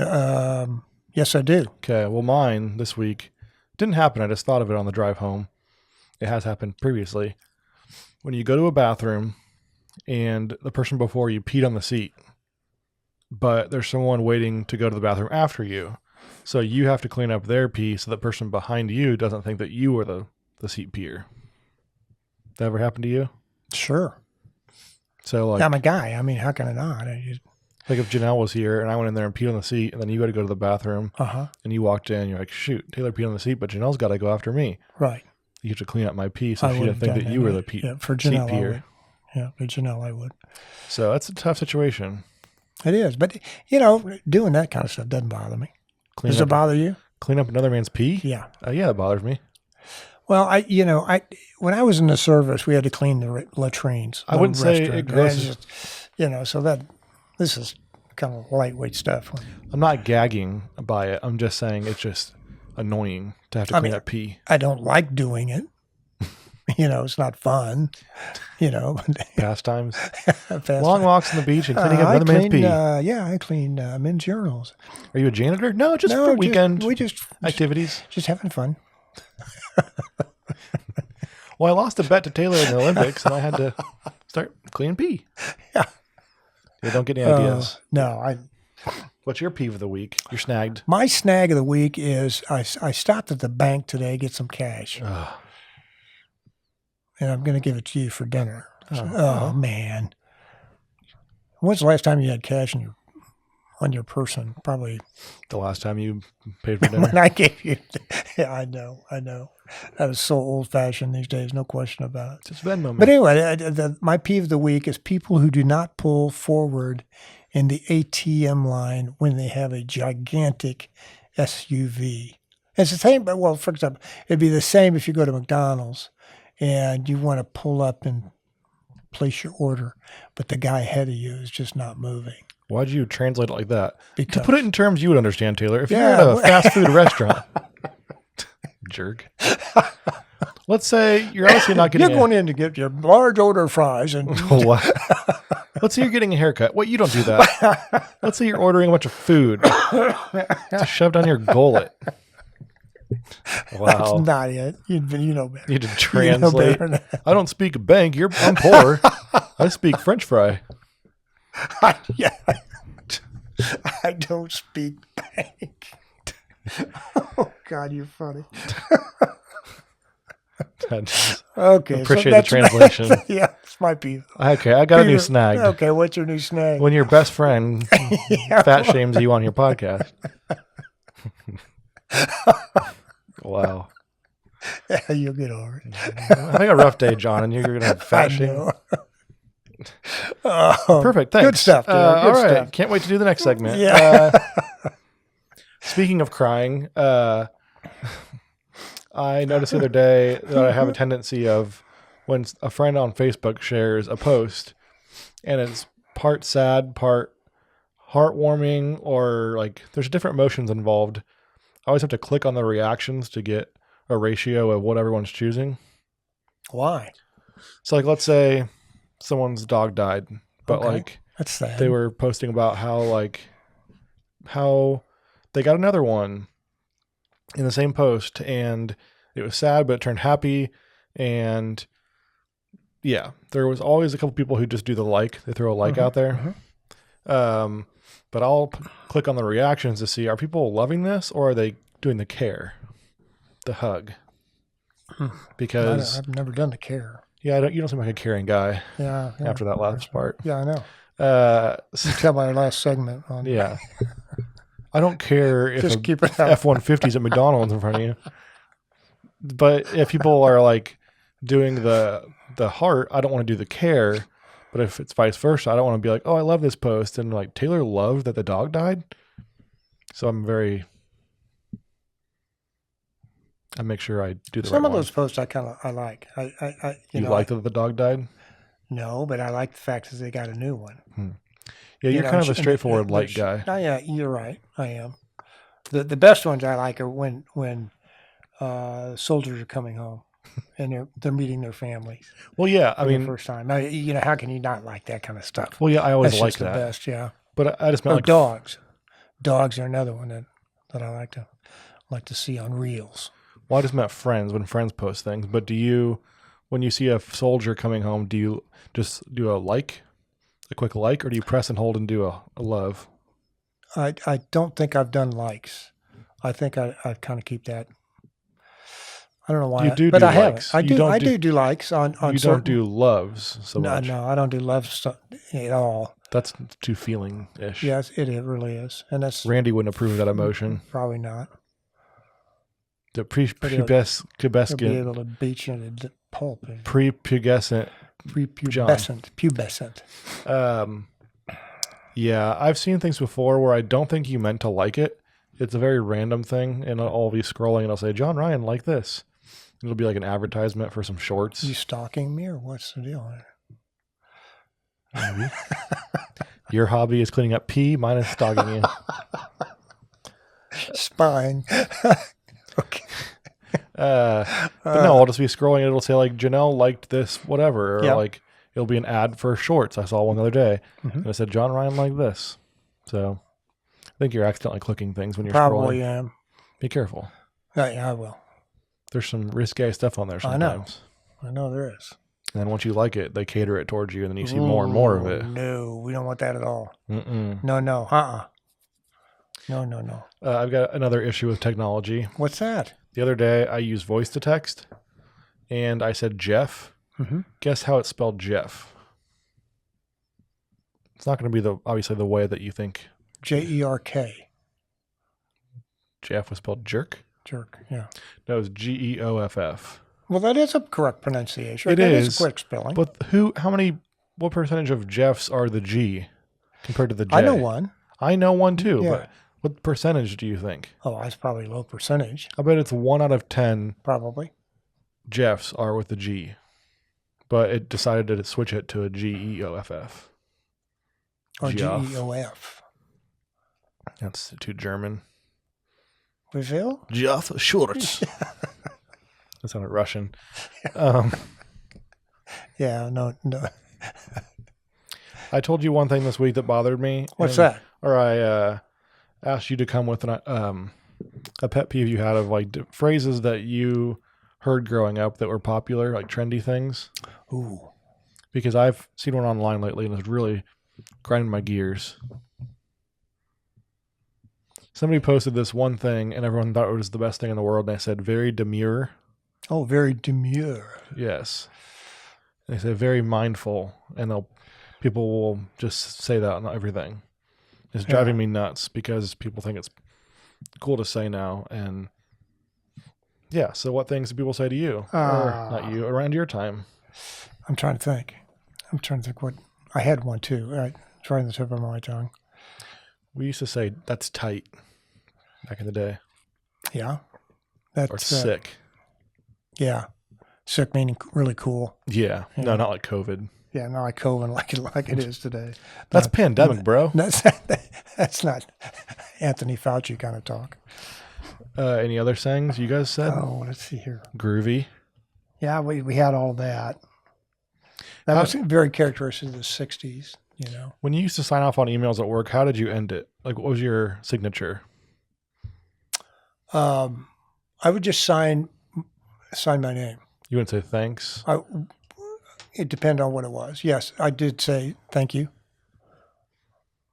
C: Yes, I do.
B: Okay. Well, mine this week didn't happen. I just thought of it on the drive home. It has happened previously. When you go to a bathroom and the person before you peed on the seat, but there's someone waiting to go to the bathroom after you. So you have to clean up their pee so the person behind you doesn't think that you were the seat peer. That ever happened to you?
C: Sure.
B: So like,
C: I'm a guy. I mean, how can I not?
B: Like if Janelle was here and I went in there and peed on the seat and then you had to go to the bathroom and you walked in, you're like, shoot, Taylor peed on the seat, but Janelle's got to go after me.
C: Right.
B: You have to clean up my pee so she didn't think that you were the
C: for Janelle,
B: seat peer.
C: For Janelle, I would.
B: So that's a tough situation.
C: It is. But, doing that kind of stuff doesn't bother me. Does it bother you?
B: Clean up another man's pee?
C: Yeah.
B: Yeah, that bothers me.
C: Well, when I was in the service, we had to clean the latrines.
B: I wouldn't say it grosses.
C: So this is kind of lightweight stuff.
B: I'm not gagging by it. I'm just saying it's just annoying to have to clean up pee.
C: I don't like doing it. It's not fun.
B: Pastimes. Long walks on the beach and cleaning up another man's pee.
C: I clean men's urinals.
B: Are you a janitor? No, just for weekend activities.
C: Just having fun.
B: Well, I lost a bet to Taylor in the Olympics, and I had to start cleaning pee. Yeah. Don't get any ideas.
C: No.
B: What's your peeve of the week? You're snagged.
C: My snag of the week is I stopped at the bank today to get some cash. And I'm going to give it to you for dinner. Oh, man. When's the last time you had cash on your person? Probably
B: the last time you paid for dinner.
C: When I gave you. Yeah, I know. That is so old-fashioned these days, no question about it.
B: Just Venmo me.
C: But anyway, my peeve of the week is people who do not pull forward in the ATM line when they have a gigantic SUV. It's the same, but for example, it'd be the same if you go to McDonald's and you want to pull up and place your order, but the guy ahead of you is just not moving.
B: Why'd you translate it like that?
C: Because,
B: to put it in terms you would understand, Taylor, if you're at a fast food restaurant, jerk. Let's say you're obviously not getting.
C: You're going in to get your large order of fries and.
B: What? Let's say you're getting a haircut. Well, you don't do that. Let's say you're ordering a bunch of food to shove down your gullet. Wow.
C: That's not it. You know better.
B: You need to translate. I don't speak bank. I'm poor. I speak French fry.
C: Yeah. I don't speak bank. Oh, God, you're funny. Okay.
B: Appreciate the translation.
C: Yeah, this might be.
B: Okay, I got a new snag.
C: Okay, what's your new snag?
B: When your best friend fat shames you on your podcast. Wow.
C: Yeah, you'll get over it.
B: Having a rough day, John, and you're going to have fat shame. Perfect. Thanks.
C: Good stuff. Good
B: all right.
C: stuff.
B: Can't wait to do the next segment.
C: Yeah.
B: Speaking of crying, I noticed the other day that I have a tendency of when a friend on Facebook shares a post and it's part sad, part heartwarming, or like there's different emotions involved. I always have to click on the reactions to get a ratio of what everyone's choosing.
C: Why?
B: So like, let's say someone's dog died, but like
C: that's sad.
B: They were posting about how they got another one in the same post and it was sad, but it turned happy. And yeah, there was always a couple people who just do the like, they throw a like out there. But I'll click on the reactions to see, are people loving this or are they doing the care, the hug? Because
C: I've never done the care.
B: Yeah, you don't seem like a caring guy.
C: Yeah.
B: After that last part.
C: Yeah, I know. You tell by our last segment.
B: Yeah. I don't care if
C: just keep it
B: F-150's at McDonald's in front of you. But if people are like doing the heart, I don't want to do the care. But if it's vice versa, I don't want to be like, oh, I love this post. And like, Taylor loved that the dog died. So I'm very I make sure I do the
C: Some
B: right
C: of
B: one.
C: those posts I like.
B: You like that the dog died?
C: No, but I like the fact that they got a new one.
B: Yeah, you're kind of a straightforward light guy.
C: Oh, yeah, you're right. I am. The best ones I like are when soldiers are coming home and they're meeting their families
B: Well, yeah, I
C: for the
B: mean,
C: first time. Now, how can you not like that kind of stuff?
B: well, yeah, I always
C: That's
B: like
C: just the
B: that.
C: best, yeah.
B: But I just meant
C: Or
B: like
C: dogs. Dogs are another one that I like to see on reels.
B: Well, I just meant friends when friends post things. But do you, when you see a soldier coming home, do you just do a quick like, or do you press and hold and do a love?
C: I don't think I've done likes. I think I kind of keep that. I don't know why.
B: You do
C: but
B: do
C: I
B: likes.
C: haven't. I do likes on
B: You
C: certain.
B: don't do loves so much.
C: No, I don't do love stuff at all.
B: That's too feeling-ish.
C: Yes, it really is, and that's
B: Randy wouldn't approve of that emotion.
C: probably not.
B: The
C: He'll be
B: prepubescent,
C: able to beat you in the pulp.
B: prepubescent.
C: Pubescent.
B: Yeah, I've seen things before where I don't think you meant to like it. It's a very random thing, and I'll be scrolling and I'll say, John Ryan, like this. It'll be like an advertisement for some shorts.
C: You stalking me or what's the deal?
B: Maybe. Your hobby is cleaning up pee. Mine is stalking you.
C: Spying. Okay.
B: But no, I'll just be scrolling. It'll say like Janelle liked this, whatever, or like it'll be an ad for shorts. I saw one the other day, and it said John Ryan liked this. So I think you're accidentally clicking things when you're
C: Probably
B: scrolling.
C: am.
B: Be careful.
C: Yeah, I will.
B: There's some risque stuff on there sometimes.
C: I know there is.
B: And then once you like it, they cater it towards you, and then you see more and more of it.
C: No, we don't want that at all.
B: Mm-mm.
C: No. No.
B: I've got another issue with technology.
C: What's that?
B: The other day, I used voice to text, and I said Jeff.
C: Mm-hmm.
B: Guess how it's spelled Jeff? It's not going to be obviously the way that you think.
C: Jerk.
B: Jeff was spelled jerk?
C: Jerk, yeah.
B: No, it's Geoff.
C: Well, that is a correct pronunciation.
B: It
C: That
B: is.
C: is a quick spelling.
B: But what percentage of Jeffs are the G compared to the J?
C: I know one.
B: I know one too,
C: Yeah.
B: but what percentage do you think?
C: Oh, that's probably low percentage.
B: I bet it's 1 out of 10
C: Probably.
B: Jeffs are with the G. But it decided to switch it to a Geoff.
C: Or
B: Geoff.
C: Geof.
B: That's too German.
C: Brazil?
B: Geoff Schultz. That sounded Russian.
C: Yeah, no.
B: I told you one thing this week that bothered me.
C: What's that?
B: Or I asked you to come with a pet peeve you had of like phrases that you heard growing up that were popular, like trendy things.
C: Ooh.
B: Because I've seen one online lately and it's really grinding my gears. Somebody posted this one thing and everyone thought it was the best thing in the world. And I said, very demure.
C: Oh, very demure.
B: Yes. And they say very mindful. And people will just say that on everything. It's driving me nuts because people think it's cool to say now. And yeah, so what things do people say to you? Or not you, around your time?
C: I'm trying to think what. I had one too. Right, it's right on the tip of my tongue.
B: We used to say, that's tight back in the day.
C: Yeah. That's
B: Or sick.
C: Yeah. Sick meaning really cool.
B: Yeah. No, not like COVID.
C: Yeah, not like COVID like it is today.
B: That's pandemic, bro.
C: That's not Anthony Fauci kind of talk.
B: Any other sayings you guys said?
C: Oh, let's see here.
B: Groovy.
C: Yeah, we had all that. That was very characteristic of the 60s, you know.
B: When you used to sign off on emails at work, how did you end it? Like, what was your signature?
C: I would just sign my name.
B: You wouldn't say thanks?
C: It depended on what it was. Yes, I did say thank you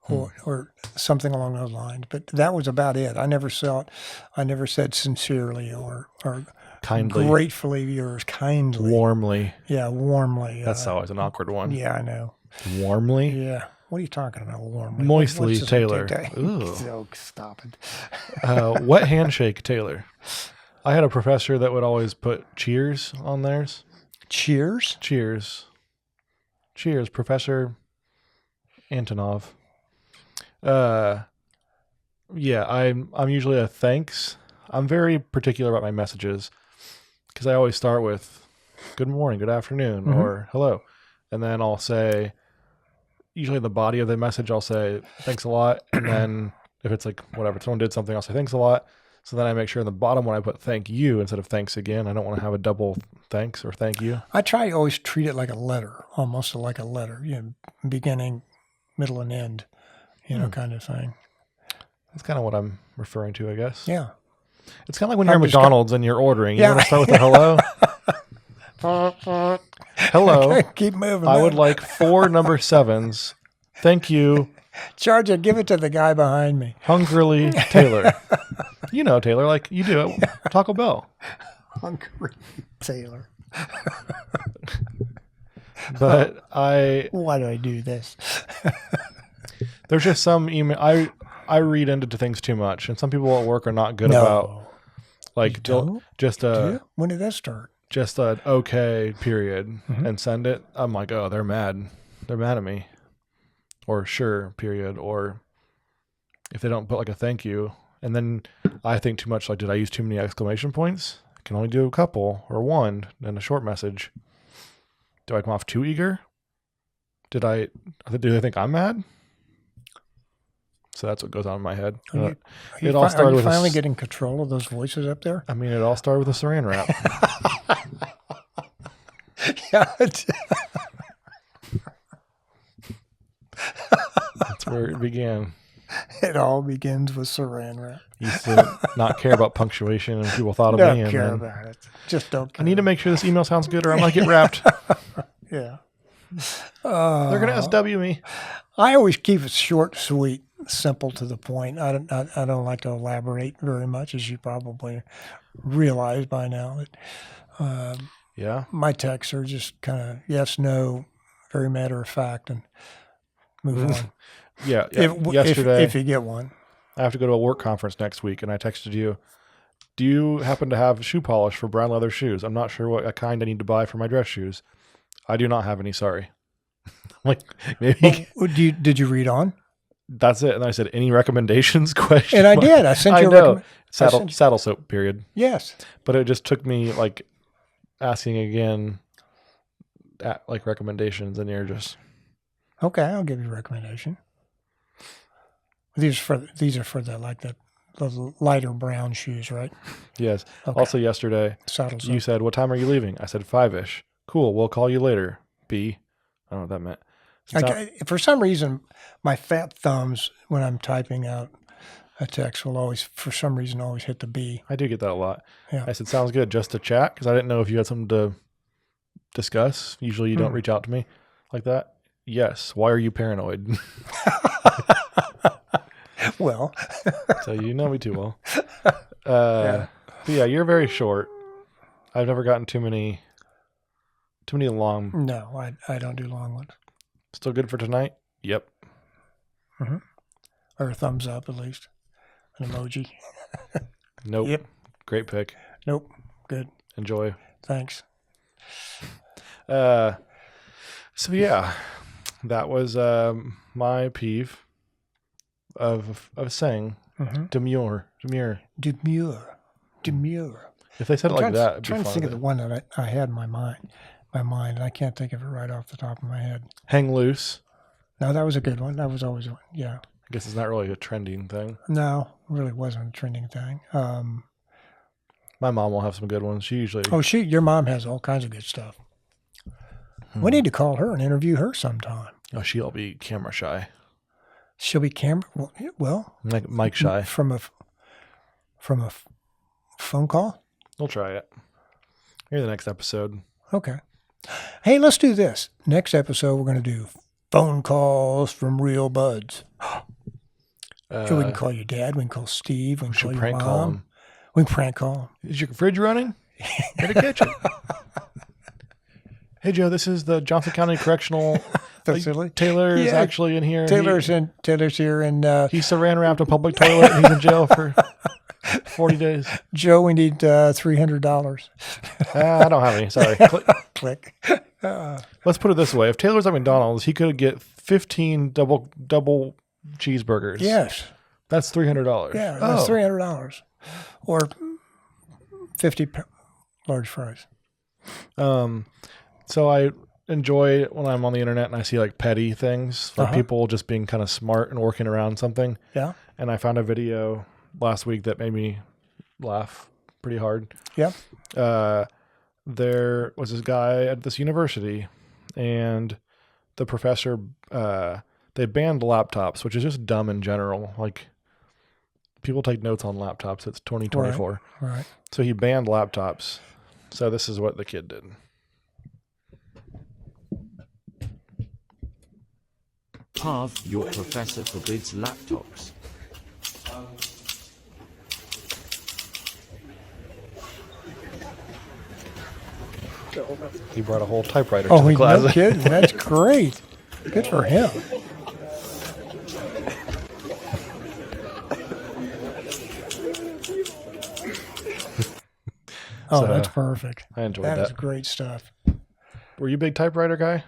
C: or something along those lines, but that was about it. I never said sincerely or
B: Kindly.
C: gratefully yours, kindly.
B: Warmly.
C: Yeah, warmly.
B: That's always an awkward one.
C: Yeah, I know.
B: Warmly?
C: Yeah. What are you talking about, warmly?
B: Moistly,
C: What's this
B: Taylor.
C: Ooh. Oh, stop it.
B: Wet handshake, Taylor. I had a professor that would always put cheers on theirs.
C: Cheers?
B: Cheers, Professor Antonov. Yeah, I'm usually a thanks, I'm very particular about my messages because I always start with good morning, good afternoon, or hello. And then I'll say, usually in the body of the message, I'll say, thanks a lot. And then if it's like, whatever, someone did something, I'll say, thanks a lot. So then I make sure in the bottom when I put thank you instead of thanks again. I don't want to have a double thanks or thank you.
C: I try to always treat it like a letter, almost like a letter, beginning, middle, and end, kind of thing.
B: That's kind of what I'm referring to, I guess.
C: Yeah.
B: It's kind of like when you're at McDonald's and you're ordering. You want to start with a hello? Hello.
C: Okay, keep moving.
B: I would like 4 number 7s. Thank you.
C: Charge it. Give it to the guy behind me.
B: Hungrily Taylor. You know Taylor, like you do it. Taco Bell.
C: Hungry Taylor.
B: But
C: why do I do this?
B: There's just some email. I read into things too much, and some people at work are not good about like just
C: when did that start?
B: Just a okay period and send it. I'm like, oh, they're mad. They're mad at me. Or sure period. Or if they don't put like a thank you, and then I think too much. Like, did I use too many exclamation points? I can only do a couple or one in a short message. Do I come off too eager? Do they think I'm mad? So that's what goes on in my head.
C: Are you finally getting control of those voices up there?
B: I mean, it all started with a saran wrap.
C: Yeah.
B: That's where it began.
C: It all begins with saran wrap.
B: Used to not care about punctuation, and people thought of me.
C: Don't care about it. Just don't care.
B: I need to make sure this email sounds good, or I might get wrapped.
C: Yeah.
B: They're gonna SW me.
C: I always keep it short, sweet, simple, to the point. I don't like to elaborate very much, as you probably realize by now.
B: Yeah.
C: My texts are just kind of yes, no, very matter of fact, and move on.
B: Yeah. Yesterday,
C: if you get one.
B: I have to go to a work conference next week, and I texted you, do you happen to have shoe polish for brown leather shoes? I'm not sure what kind I need to buy for my dress shoes. I do not have any, sorry. Like, maybe.
C: Well, did you read on?
B: That's it. And I said, any recommendations? Question.
C: And I did. I sent you a
B: recommendation. Saddle soap, period.
C: Yes.
B: But it just took me like asking again, like recommendations, and you're just.
C: Okay, I'll give you a recommendation. These are for the lighter brown shoes, right?
B: Yes.
C: Okay.
B: Also yesterday,
C: Saddle soap.
B: You said, what time are you leaving? I said 5-ish. Cool. We'll call you later. B. I don't know what that meant.
C: For some reason, my fat thumbs, when I'm typing out a text, will always, for some reason, always hit the B.
B: I do get that a lot.
C: Yeah.
B: I said, sounds good. Just to chat, because I didn't know if you had something to discuss. Usually you don't reach out to me like that. Yes. Why are you paranoid?
C: Well.
B: So you know me too well. But yeah, you're very short. I've never gotten too many long.
C: No, I don't do long ones.
B: Still good for tonight? Yep.
C: Mm-hmm. Or a thumbs up, at least. An emoji.
B: Nope.
C: Yep.
B: Great pick.
C: Nope. Good.
B: Enjoy.
C: Thanks.
B: So yeah, that was my peeve of saying demure. If they said it like that, it'd be
C: I'm trying to think
B: fun.
C: of the one that I had in my mind, and I can't think of it right off the top of my head.
B: Hang loose.
C: No, that was a good one. That was always one. Yeah.
B: I guess it's not really a trending thing.
C: No, it really wasn't a trending thing.
B: My mom will have some good ones. She usually.
C: Oh, your mom has all kinds of good stuff. We need to call her and interview her sometime.
B: Oh, she'll be camera shy.
C: She'll be camera. Well,
B: like mic shy.
C: From a phone call.
B: We'll try it. Maybe the next episode.
C: Okay. Hey, let's do this. Next episode, we're going to do phone calls from real buds. So we can call your dad. We can call Steve. We can call your
B: prank
C: mom.
B: call him.
C: We can prank call him.
B: Is your fridge running? Better catch it. Hey, Joe, this is the Johnson County Correctional
C: Facility.
B: Taylor is actually in here.
C: Taylor's here, and
B: he saran wrapped a public toilet, and he's in jail for 40 days.
C: Joe, we need $300.
B: I don't have any. Sorry.
C: Click.
B: Let's put it this way: if Taylor's at McDonald's, he could get 15 double cheeseburgers.
C: Yes,
B: that's $300.
C: Yeah, that's $300. or 50 large fries.
B: So I enjoy when I'm on the internet and I see like petty things, like people just being kind of smart and working around something.
C: Yeah.
B: And I found a video last week that made me laugh pretty hard.
C: Yeah.
B: There was this guy at this university, and the professor, they banned laptops, which is just dumb in general. Like, people take notes on laptops. It's 2024.
C: Right.
B: So he banned laptops. So this is what the kid did.
D: Pav, your professor forbids laptops.
B: He brought a whole typewriter
C: Oh,
B: to the class.
C: no kidding. That's great. Good for him. Oh,
B: So,
C: that's perfect.
B: I enjoyed
C: That is
B: that.
C: great stuff.
B: Were you a big typewriter guy?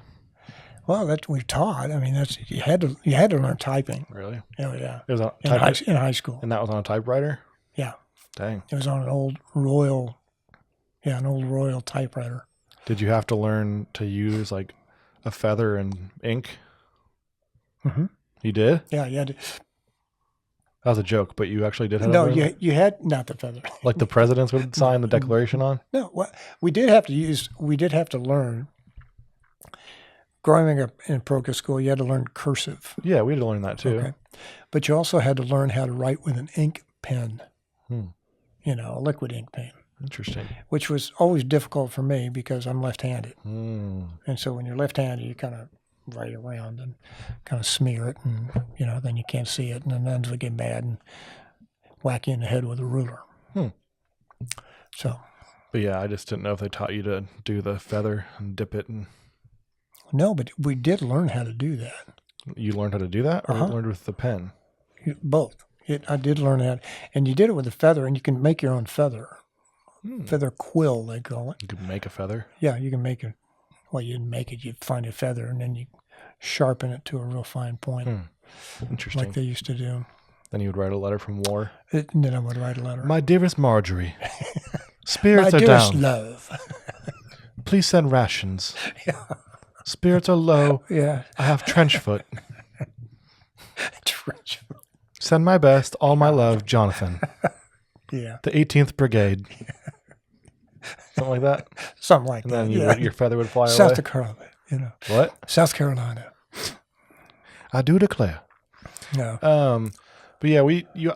C: Well, that we've taught. I mean, that's you had to learn typing.
B: Really?
C: Oh yeah.
B: It was on
C: In high school.
B: and that was on a typewriter?
C: Yeah.
B: Dang.
C: It was on an old Royal typewriter.
B: Did you have to learn to use like a feather and ink?
C: Mm-hmm.
B: You did?
C: Yeah, you had to.
B: That was a joke, but you actually did have
C: No,
B: to learn?
C: you had not the feather.
B: Like the presidents would sign the declaration on?
C: No, what we did have to learn. Growing up in Procus school, you had to learn cursive.
B: Yeah, we had to learn that too.
C: Okay. But you also had to learn how to write with an ink pen.
B: Hmm.
C: You know, a liquid ink pen,
B: Interesting.
C: which was always difficult for me because I'm left-handed.
B: Hmm.
C: And so when you're left-handed, you kind of write around and kind of smear it, and then you can't see it, and then nuns would get mad and whack you in the head with a ruler. So
B: But yeah, I just didn't know if they taught you to do the feather and dip it, and
C: no, but we did learn how to do that.
B: you learned how to do that, or you learned with the pen?
C: Both. I did learn that, and you did it with a feather, and you can make your own feather. Feather quill, they call it.
B: You could make a feather.
C: Yeah, you can make it. Well, you didn't make it. You find a feather, and then you sharpen it to a real fine point,
B: Interesting.
C: like they used to do.
B: Then you would write a letter from war.
C: And then I would write a letter.
B: My dearest Marjorie, spirits
C: My
B: are
C: dearest
B: down.
C: love.
B: Please send rations. Spirits are low.
C: Yeah.
B: I have trench foot.
C: Trench.
B: Send my best, all my love, Jonathan.
C: Yeah.
B: The 18th Brigade. Something like that.
C: Something like
B: And
C: that.
B: then your feather would fly
C: South
B: away.
C: Dakota,
B: What?
C: South Carolina.
B: I do declare.
C: No.
B: But yeah,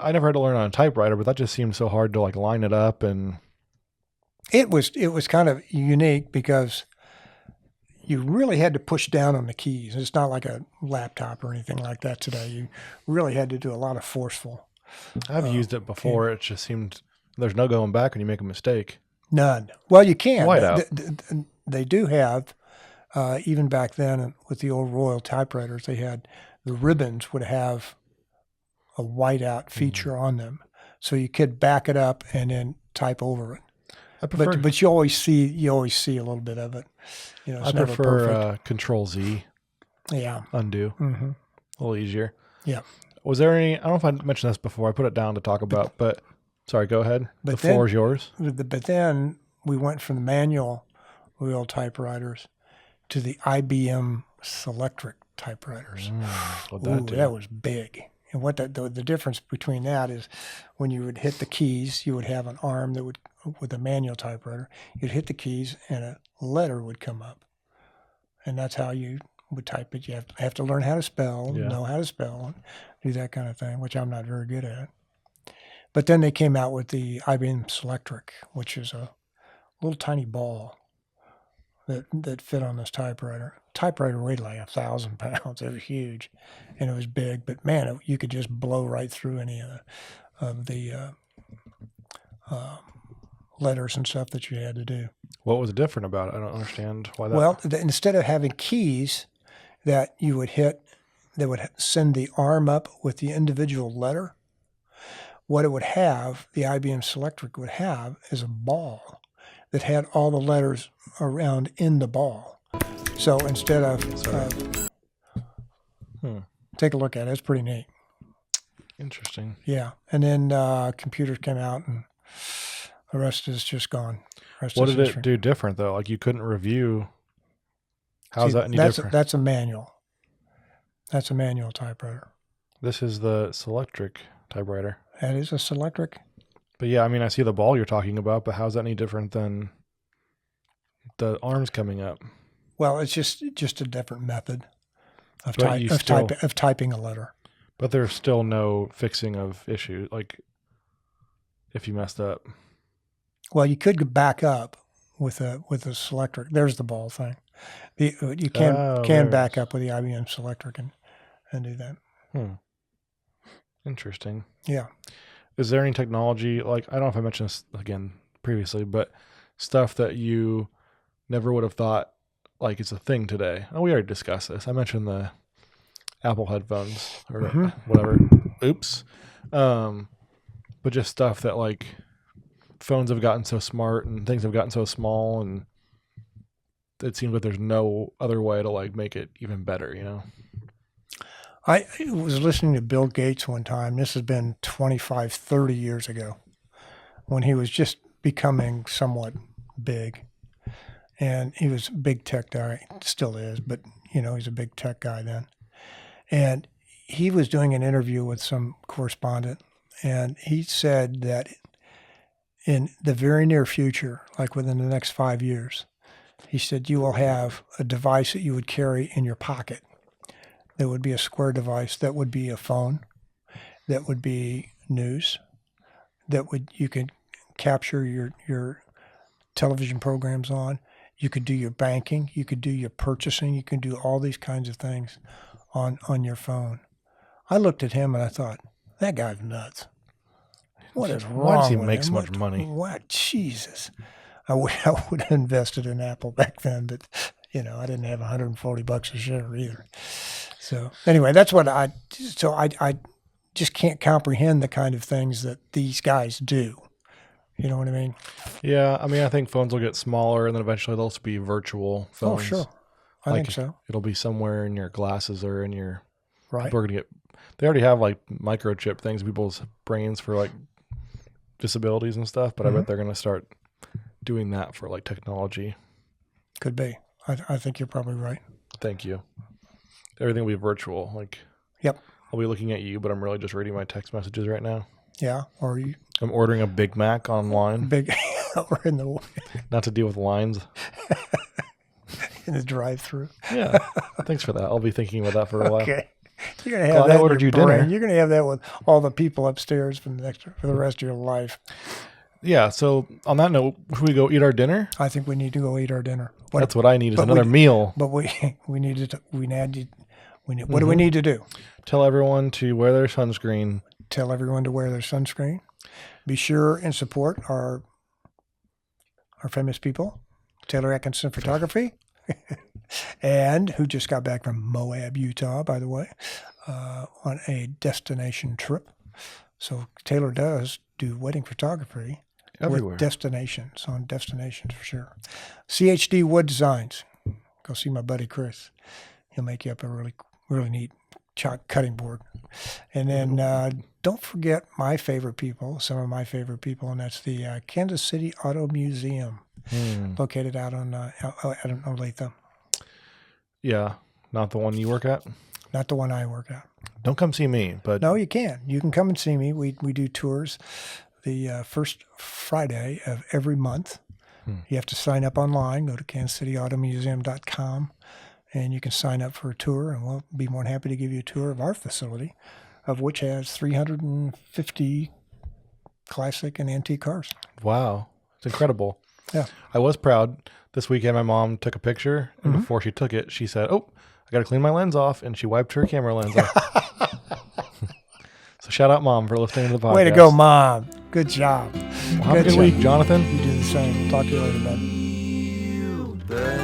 B: I never had to learn on a typewriter, but that just seemed so hard to like line it up, and
C: It was kind of unique because you really had to push down on the keys. It's not like a laptop or anything like that today. You really had to do a lot of forceful.
B: I've used it before. It just seemed there's no going back when you make a mistake.
C: None. Well, you can.
B: Whiteout.
C: They do have, even back then with the old Royal typewriters, they had the ribbons would have a whiteout feature on them. So you could back it up and then type over it.
B: I prefer,
C: But you always see a little bit of it. It's
B: I
C: never
B: prefer
C: perfect.
B: Control Z,
C: Yeah.
B: undo.
C: Mm-hmm.
B: A little easier.
C: Yeah.
B: Was there any? I don't know if I mentioned this before. I put it down to talk about, but sorry, go ahead.
C: But
B: The floor is yours.
C: But then we went from the manual Royal typewriters to the IBM Selectric typewriters.
B: What'd that do?
C: That was big. And what the difference between that is when you would hit the keys, you would have an arm that would, with a manual typewriter, you'd hit the keys and a letter would come up. And that's how you would type it. You have to learn how to spell, know how to spell, do that kind of thing, which I'm not very good at. But then they came out with the IBM Selectric, which is a little tiny ball that fit on this typewriter. Typewriter weighed like 1,000 pounds. It was huge, and it was big. But man, you could just blow right through any of the letters and stuff that you had to do.
B: What was different about it? I don't understand why that.
C: Well, instead of having keys that you would hit, that would send the arm up with the individual letter, what it would have, the IBM Selectric would have, is a ball that had all the letters around in the ball. So instead of, take a look at it. It's pretty neat.
B: Interesting.
C: Yeah. And then computers came out, and the rest is just gone.
B: What did it do different, though? Like, you couldn't review. How's that any different?
C: That's a manual. That's a manual typewriter.
B: This is the Selectric typewriter.
C: That is a Selectric.
B: But yeah, I mean, I see the ball you're talking about, but how's that any different than the arms coming up?
C: Well, it's just a different method of typing a letter.
B: But there's still no fixing of issues, like if you messed up.
C: Well, you could back up with a Selectric. There's the ball thing. You can back up with the IBM Selectric and do that.
B: Interesting.
C: Yeah.
B: Is there any technology, like, I don't know if I mentioned this again previously, but stuff that you never would have thought, like, it's a thing today? Oh, we already discussed this. I mentioned the Apple headphones or whatever. Oops. But just stuff that, like, phones have gotten so smart and things have gotten so small, and it seems like there's no other way to, like, make it even better, you know?
C: I was listening to Bill Gates one time. This has been 25, 30 years ago, when he was just becoming somewhat big. And he was a big tech guy, still is, but, he's a big tech guy then. And he was doing an interview with some correspondent, and he said that in the very near future, like within the next 5 years, he said you will have a device that you would carry in your pocket. There would be a square device that would be a phone, that would be news, you could capture your television programs on. You could do your banking, you could do your purchasing, you can do all these kinds of things on your phone. I looked at him and I thought, that guy's nuts. What is wrong with him?
B: Why does he make so much money?
C: What? Jesus. I would have invested in Apple back then, but I didn't have $140 a share either. So anyway, that's what I just can't comprehend the kind of things that these guys do. You know what I mean?
B: Yeah, I mean, I think phones will get smaller, and then eventually they'll be virtual phones.
C: Oh, sure. I think so.
B: It'll be somewhere in your glasses or in your.
C: Right.
B: People are gonna they already have, like, microchip things in people's brains for, like, disabilities and stuff, but I bet they're gonna start doing that for, like, technology.
C: Could be. I think you're probably right.
B: Thank you. Everything will be virtual. Like,
C: yep.
B: I'll be looking at you, but I'm really just reading my text messages right now.
C: Yeah, or you.
B: I'm ordering a Big Mac online.
C: Or in the.
B: Not to deal with lines.
C: In the drive-through.
B: Yeah. Thanks for that. I'll be thinking about that for a while.
C: Okay. You're gonna have that. I ordered you
B: dinner.
C: You're gonna have that with all the people upstairs for the rest of your life.
B: Yeah. So on that note, should we go eat our dinner?
C: I think we need to go eat our dinner.
B: That's what I need is another meal.
C: But what do we need to do?
B: Tell everyone to wear their sunscreen.
C: Tell everyone to wear their sunscreen. Be sure and support our famous people, Taylor Atkinson Photography, and who just got back from Moab, Utah, by the way, on a destination trip. So Taylor does do wedding photography
B: everywhere.
C: With destinations for sure. CHD Wood Designs. Go see my buddy Chris. He'll make you up a really, really neat cutting board. And then don't forget some of my favorite people, and that's the Kansas City Auto Museum, located out on Olathe.
B: Yeah, not the one you work at?
C: Not the one I work at.
B: Don't come see me, but...
C: No, you can. You can come and see me. We do tours the first Friday of every month. You have to sign up online. Go to kansascityautomuseum.com, and you can sign up for a tour, and we'll be more than happy to give you a tour of our facility, of which has 350 classic and antique cars.
B: Wow. It's incredible.
C: Yeah.
B: I was proud. This weekend, my mom took a picture, and before she took it, she said, "Oh, I got to clean my lens off," and she wiped her camera lens off. So shout out, Mom, for listening to the podcast.
C: Way to go, Mom. Good job.
B: Well, have a good week, Jonathan.
C: You do the same. Talk to you later, bud.